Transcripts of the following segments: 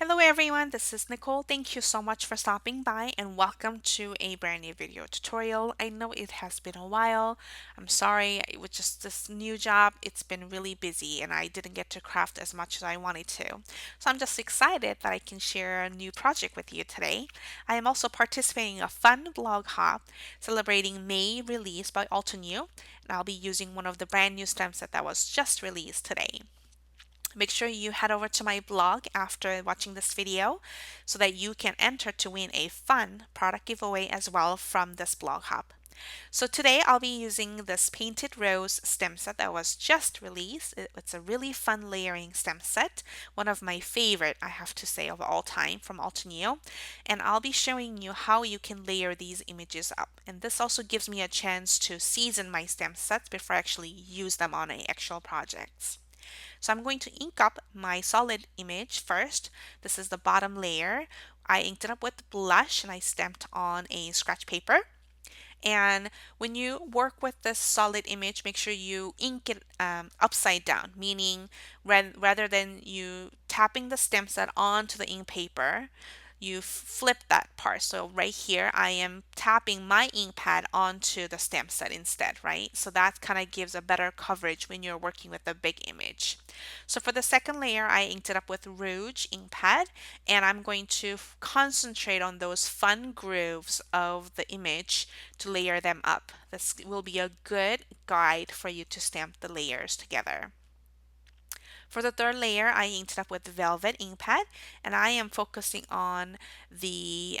Hello everyone, this is Nicole. Thank you so much for stopping by and welcome to a brand new video tutorial. I know it has been a while. I'm sorry, with just this new job, it's been really busy and I didn't get to craft as much as I wanted to. So I'm just excited that I can share a new project with you today. I am also participating in a fun blog hop celebrating May release by Altenew, and I'll be using one of the brand new stem set that was just released today. Make sure you head over to my blog after watching this video so that you can enter to win a fun product giveaway as well from this blog hub. So today I'll be using this painted rose stem set that was just released. It's a really fun layering stem set, one of my favorite, I have to say, of all time from Altenew. And I'll be showing you how you can layer these images up. And this also gives me a chance to season my stem sets before I actually use them on actual projects. So I'm going to ink up my solid image first. This is the bottom layer. I inked it up with blush and I stamped on a scratch paper. And when you work with this solid image, make sure you ink it upside down, meaning rather than you tapping the stem set onto the ink paper, you flip that part. So right here, I am tapping my ink pad onto the stamp set instead, right? So that kind of gives a better coverage when you're working with a big image. So for the second layer, I inked it up with Rouge ink pad, and I'm going to concentrate on those fun grooves of the image to layer them up. This will be a good guide for you to stamp the layers together. For the third layer, I inked it up with Velvet ink pad, and I am focusing on the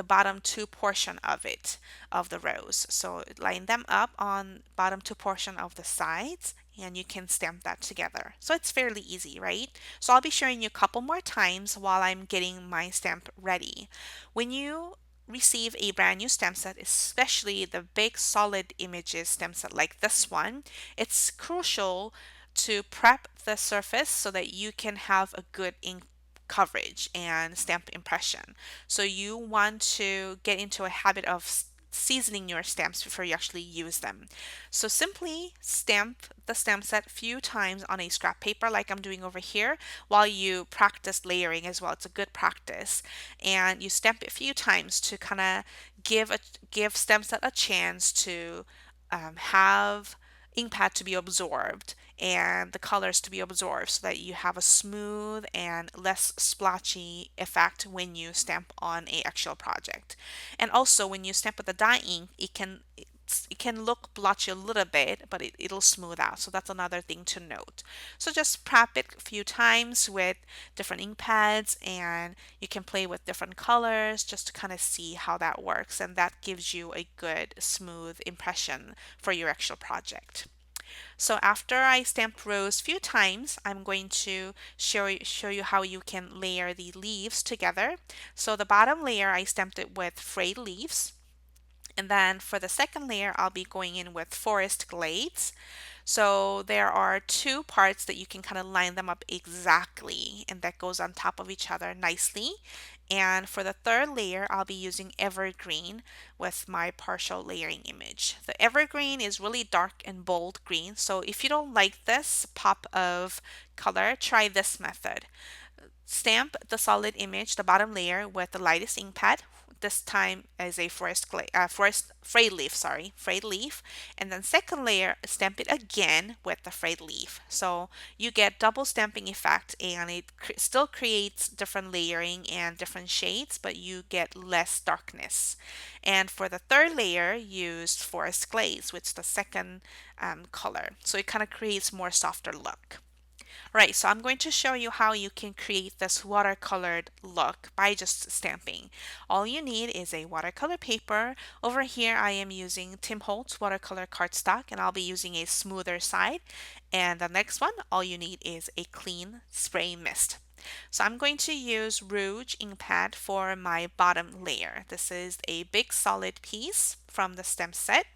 bottom two portion of it, of the rose. So line them up on bottom two portion of the sides, and you can stamp that together. So it's fairly easy, right? So I'll be showing you a couple more times while I'm getting my stamp ready. When you receive a brand new stem set, especially the big solid images stem set like this one, it's crucial to prep the surface so that you can have a good ink coverage and stamp impression. So you want to get into a habit of seasoning your stamps before you actually use them. So simply stamp the stamp set a few times on a scrap paper like I'm doing over here while you practice layering as well. It's a good practice. And you stamp it a few times to kind of give stamp set a chance to have ink pad to be absorbed and the colors to be absorbed so that you have a smooth and less splotchy effect when you stamp on a actual project. And also when you stamp with the dye ink, it can look blotchy a little bit, but it'll smooth out. So that's another thing to note. So just prep it a few times with different ink pads and you can play with different colors just to kind of see how that works. And that gives you a good smooth impression for your actual project. So after I stamped rose a few times, I'm going to show you how you can layer the leaves together. So the bottom layer, I stamped it with frayed leaves. And then for the second layer, I'll be going in with forest glades. So there are two parts that you can kind of line them up exactly, and that goes on top of each other nicely. And for the third layer, I'll be using evergreen with my partial layering image. The evergreen is really dark and bold green. So if you don't like this pop of color, try this method. Stamp the solid image, the bottom layer, with the lightest ink pad. This time as a forest frayed leaf, frayed leaf. And then second layer, stamp it again with the frayed leaf. So you get double stamping effect, and it still creates different layering and different shades, but you get less darkness. And for the third layer, used forest glaze, which is the second color. So it kind of creates more softer look. Right, so I'm going to show you how you can create this watercolored look by just stamping. All you need is a watercolor paper. Over here I am using Tim Holtz watercolor cardstock, and I'll be using a smoother side. And the next one, all you need is a clean spray mist. So I'm going to use Rouge ink pad for my bottom layer. This is a big solid piece from the stem set.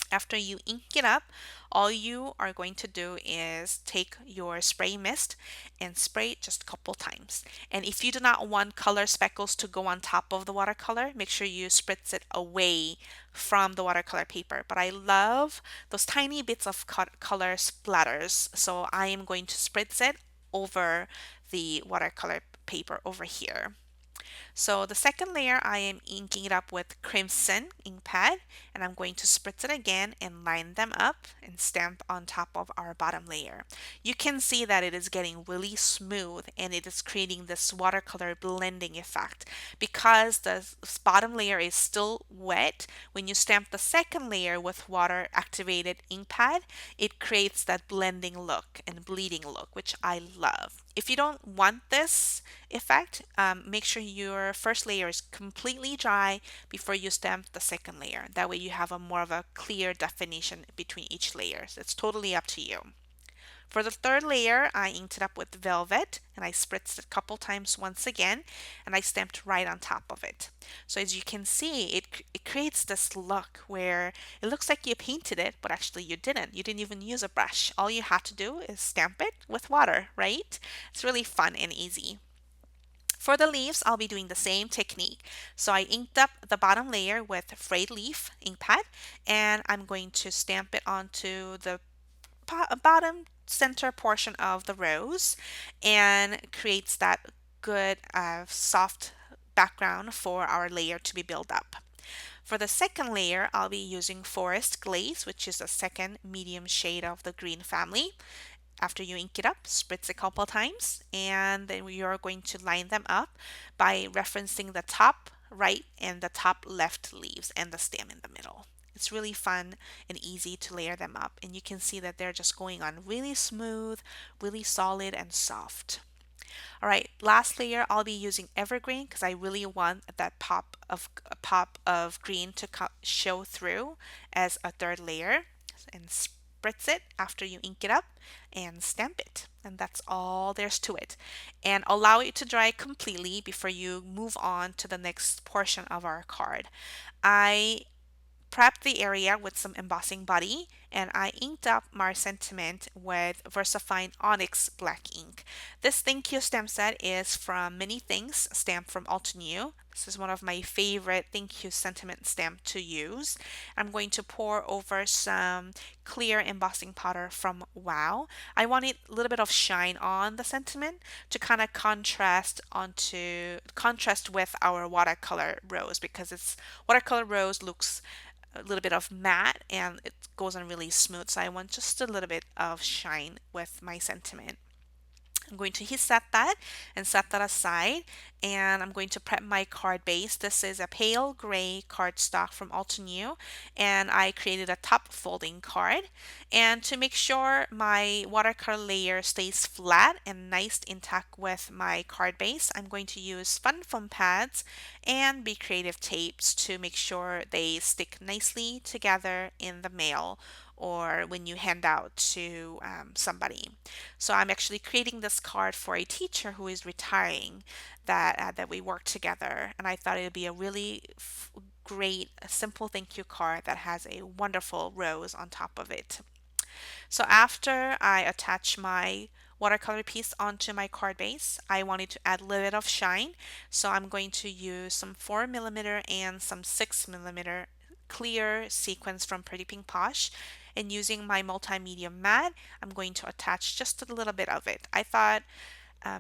After you ink it up, all you are going to do is take your spray mist and spray it just a couple times. And if you do not want color speckles to go on top of the watercolor, make sure you spritz it away from the watercolor paper. But I love those tiny bits of color splatters, so I am going to spritz it over the watercolor paper over here. So the second layer, I am inking it up with crimson ink pad, and I'm going to spritz it again and line them up and stamp on top of our bottom layer. You can see that it is getting really smooth and it is creating this watercolor blending effect. Because the bottom layer is still wet, when you stamp the second layer with water activated ink pad, it creates that blending look and bleeding look, which I love. If you don't want this effect, make sure your first layer is completely dry before you stamp the second layer. That way you have a more of a clear definition between each layer. So it's totally up to you. For the third layer, I inked it up with velvet and I spritzed it a couple times once again and I stamped right on top of it. So as you can see, it creates this look where it looks like you painted it, but actually you didn't. You didn't even use a brush. All you had to do is stamp it with water, right? It's really fun and easy. For the leaves, I'll be doing the same technique. So I inked up the bottom layer with frayed leaf ink pad and I'm going to stamp it onto the bottom center portion of the rose and creates that good soft background for our layer to be built up. For the second layer, I'll be using Forest Glaze, which is the second medium shade of the green family. After you ink it up, spritz a couple times, and then you're going to line them up by referencing the top right and the top left leaves and the stem in the middle. It's really fun and easy to layer them up, and you can see that they're just going on really smooth, really solid and soft. All right, last layer I'll be using evergreen because I really want that pop of green to show through as a third layer, and spritz it after you ink it up and stamp it. And that's all there's to it. And allow it to dry completely before you move on to the next portion of our card. I prepped the area with some embossing body and I inked up my sentiment with VersaFine Onyx black ink. This thank you stamp set is from Many Things, stamp from Altenew. This is one of my favorite thank you sentiment stamp to use. I'm going to pour over some clear embossing powder from Wow. I wanted a little bit of shine on the sentiment to kind of contrast with our watercolor rose, because it's watercolor rose looks a little bit of matte and it goes on really smooth. So I want just a little bit of shine with my sentiment. I'm going to heat set that and set that aside, and I'm going to prep my card base. This is a pale gray cardstock from Altenew, and I created a top folding card. And to make sure my watercolor layer stays flat and nice intact with my card base, I'm going to use fun foam pads and Be Creative tapes to make sure they stick nicely together in the mail or when you hand out to somebody. So I'm actually creating this card for a teacher who is retiring that we work together, and I thought it would be a really great, simple thank you card that has a wonderful rose on top of it. So after I attach my watercolor piece onto my card base, I wanted to add a little bit of shine. So I'm going to use some 4mm and some 6mm clear sequins from Pretty Pink Posh. And using my multimedia mat, I'm going to attach just a little bit of it. I thought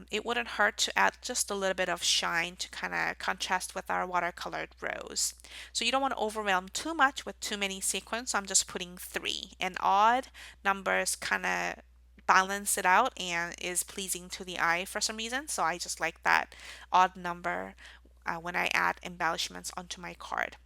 it wouldn't hurt to add just a little bit of shine to kind of contrast with our watercolored rose. So you don't want to overwhelm too much with too many sequins. So I'm just putting 3, and odd numbers kind of balance it out and is pleasing to the eye for some reason. So I just like that odd number when I add embellishments onto my card.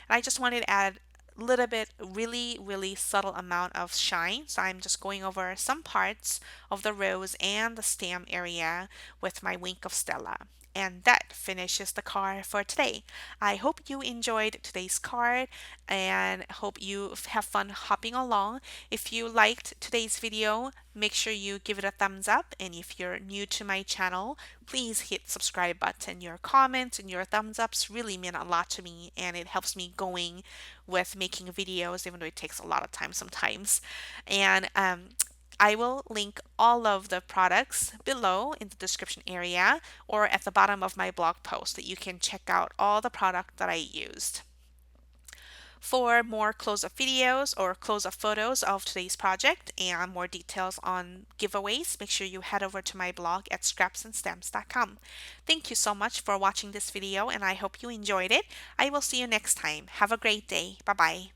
And I just wanted to add little bit really subtle amount of shine, so I'm just going over some parts of the rose and the stem area with my Wink of Stella. And that finishes the card for today. I hope you enjoyed today's card and hope you have fun hopping along. If you liked today's video, make sure you give it a thumbs up. And if you're new to my channel, please hit subscribe button. Your comments and your thumbs ups really mean a lot to me, and it helps me going with making videos, even though it takes a lot of time sometimes. And I will link all of the products below in the description area or at the bottom of my blog post that you can check out all the product that I used. For more close-up videos or close-up photos of today's project and more details on giveaways, make sure you head over to my blog at scrapsandstamps.com. Thank you so much for watching this video, and I hope you enjoyed it. I will see you next time. Have a great day. Bye-bye.